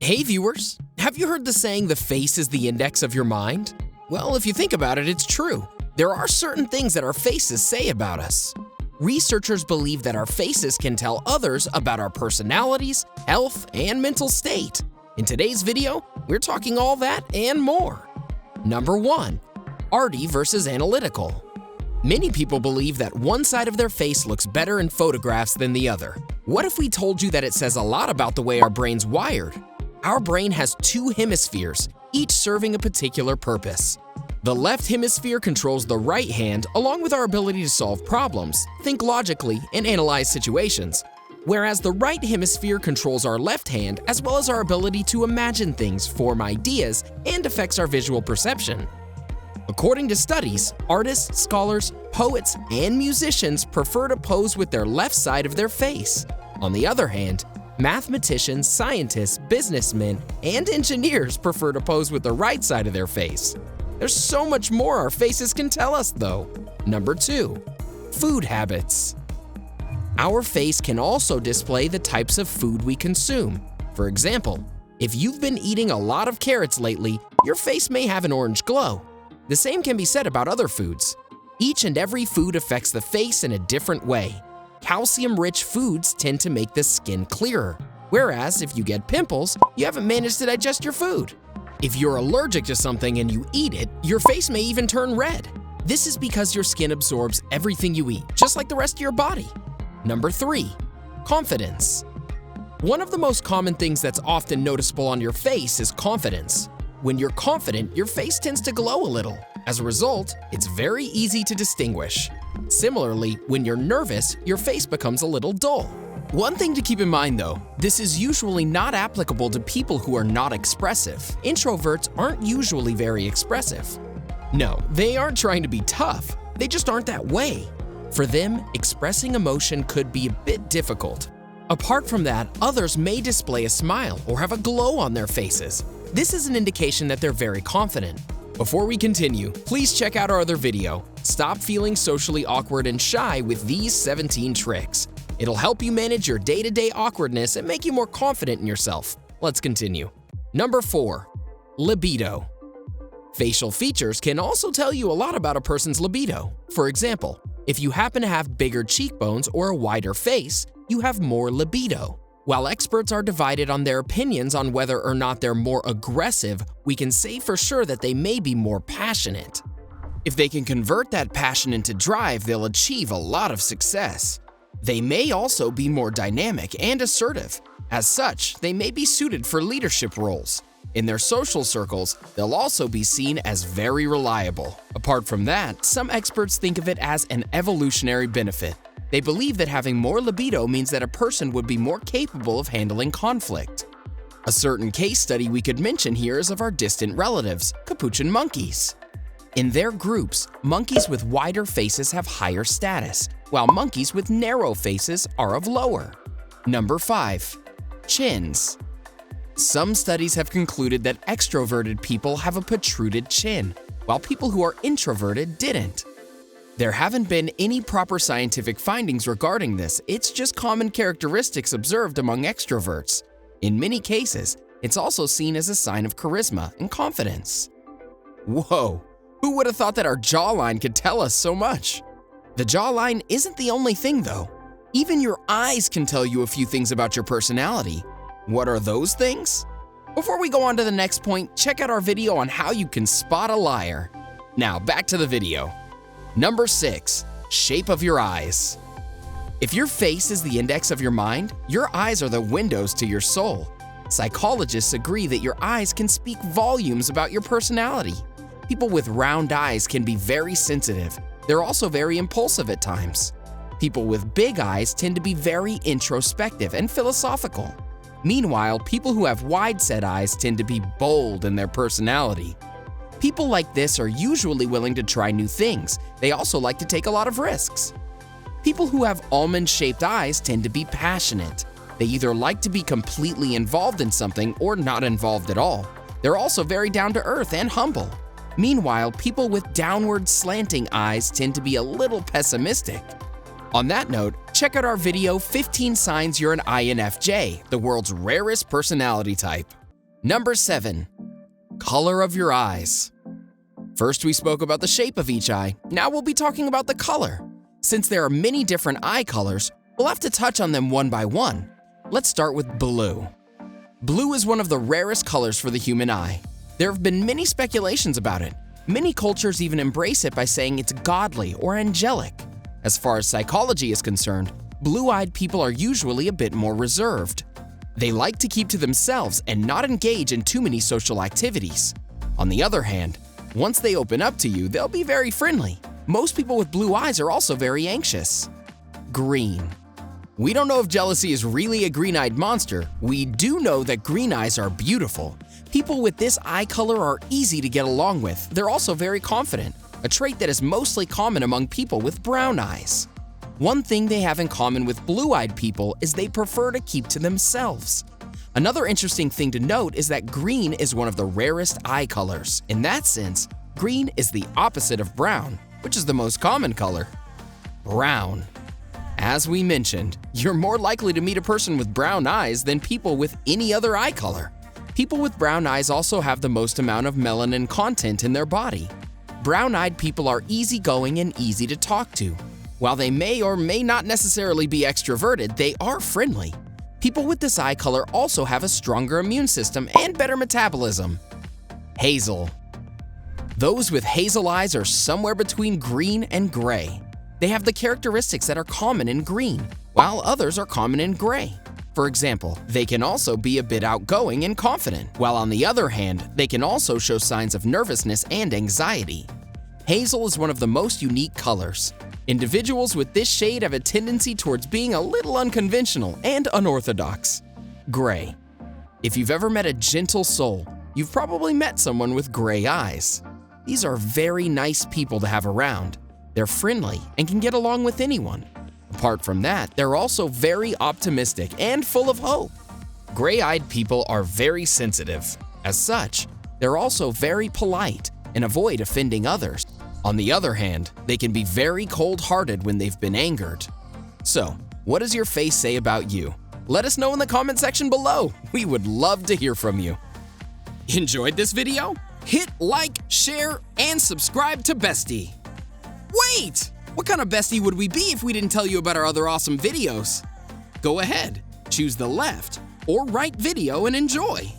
Hey viewers, have you heard the saying the face is the index of your mind? Well, if you think about it, it's true. There are certain things that our faces say about us. Researchers believe that our faces can tell others about our personalities, health, and mental state. In today's video, we're talking all that and more. Number 1. Arty Vs Analytical. Many people believe that one side of their face looks better in photographs than the other. What if we told you that it says a lot about the way our brain's wired? Our brain has 2 hemispheres, each serving a particular purpose. The left hemisphere controls the right hand along with our ability to solve problems, think logically, and analyze situations, whereas the right hemisphere controls our left hand as well as our ability to imagine things, form ideas, and affects our visual perception. According to studies, artists, scholars, poets, and musicians prefer to pose with their left side of their face. On the other hand, mathematicians, scientists, businessmen, and engineers prefer to pose with the right side of their face. There's so much more our faces can tell us, though. Number 2. Food habits. Our face can also display the types of food we consume. For example, if you've been eating a lot of carrots lately, your face may have an orange glow. The same can be said about other foods. Each and every food affects the face in a different way. Calcium-rich foods tend to make the skin clearer, whereas if you get pimples, you haven't managed to digest your food. If you're allergic to something and you eat it, your face may even turn red. This is because your skin absorbs everything you eat, just like the rest of your body. Number 3. Confidence. One of the most common things that's often noticeable on your face is confidence. When you're confident, your face tends to glow a little. As a result, it's very easy to distinguish. Similarly, when you're nervous, your face becomes a little dull. One thing to keep in mind though, this is usually not applicable to people who are not expressive. Introverts aren't usually very expressive. No, they aren't trying to be tough, they just aren't that way. For them, expressing emotion could be a bit difficult. Apart from that, others may display a smile or have a glow on their faces. This is an indication that they're very confident. Before we continue, please check out our other video, Stop Feeling Socially Awkward and Shy with These 17 Tricks. It'll help you manage your day-to-day awkwardness and make you more confident in yourself. Let's continue. Number 4. Libido. Facial features can also tell you a lot about a person's libido. For example, if you happen to have bigger cheekbones or a wider face, you have more libido. While experts are divided on their opinions on whether or not they're more aggressive, we can say for sure that they may be more passionate. If they can convert that passion into drive, they'll achieve a lot of success. They may also be more dynamic and assertive. As such, they may be suited for leadership roles. In their social circles, they'll also be seen as very reliable. Apart from that, some experts think of it as an evolutionary benefit. They believe that having more libido means that a person would be more capable of handling conflict. A certain case study we could mention here is of our distant relatives, capuchin monkeys. In their groups, monkeys with wider faces have higher status, while monkeys with narrow faces are of lower. Number 5. Chins. Some studies have concluded that extroverted people have a protruded chin, while people who are introverted didn't. There haven't been any proper scientific findings regarding this, it's just common characteristics observed among extroverts. In many cases, it's also seen as a sign of charisma and confidence. Whoa, who would have thought that our jawline could tell us so much? The jawline isn't the only thing though. Even your eyes can tell you a few things about your personality. What are those things? Before we go on to the next point, check out our video on how you can spot a liar. Now back to the video. Number 6. Shape of your eyes. If your face is the index of your mind, your eyes are the windows to your soul. Psychologists agree that your eyes can speak volumes about your personality. People with round eyes can be very sensitive. They're also very impulsive at times. People with big eyes tend to be very introspective and philosophical. Meanwhile, people who have wide-set eyes tend to be bold in their personality. People like this are usually willing to try new things. They also like to take a lot of risks. People who have almond-shaped eyes tend to be passionate. They either like to be completely involved in something or not involved at all. They're also very down-to-earth and humble. Meanwhile, people with downward slanting eyes tend to be a little pessimistic. On that note, check out our video 15 Signs You're an INFJ, the world's rarest personality type. Number 7. Color of your eyes. First, we spoke about the shape of each eye. Now we'll be talking about the color. Since there are many different eye colors, we'll have to touch on them one by one. Let's start with blue. Blue is one of the rarest colors for the human eye. There have been many speculations about it. Many cultures even embrace it by saying it's godly or angelic. As far as psychology is concerned, blue-eyed people are usually a bit more reserved. They like to keep to themselves and not engage in too many social activities. On the other hand, once they open up to you, they'll be very friendly. Most people with blue eyes are also very anxious. Green. We don't know if jealousy is really a green-eyed monster. We do know that green eyes are beautiful. People with this eye color are easy to get along with. They're also very confident, a trait that is mostly common among people with brown eyes. One thing they have in common with blue-eyed people is they prefer to keep to themselves. Another interesting thing to note is that green is one of the rarest eye colors. In that sense, green is the opposite of brown, which is the most common color. Brown. As we mentioned, you're more likely to meet a person with brown eyes than people with any other eye color. People with brown eyes also have the most amount of melanin content in their body. Brown-eyed people are easygoing and easy to talk to. While they may or may not necessarily be extroverted, they are friendly. People with this eye color also have a stronger immune system and better metabolism. Hazel. Those with hazel eyes are somewhere between green and gray. They have the characteristics that are common in green, while others are common in gray. For example, they can also be a bit outgoing and confident, while on the other hand, they can also show signs of nervousness and anxiety. Hazel is one of the most unique colors. Individuals with this shade have a tendency towards being a little unconventional and unorthodox. Gray. If you've ever met a gentle soul, you've probably met someone with gray eyes. These are very nice people to have around. They're friendly and can get along with anyone. Apart from that, they're also very optimistic and full of hope. Gray-eyed people are very sensitive. As such, they're also very polite and avoid offending others. On the other hand, they can be very cold-hearted when they've been angered. So, what does your face say about you? Let us know in the comment section below. We would love to hear from you. Enjoyed this video? Hit like, share, and subscribe to Bestie. Wait! What kind of bestie would we be if we didn't tell you about our other awesome videos? Go ahead, choose the left or right video and enjoy.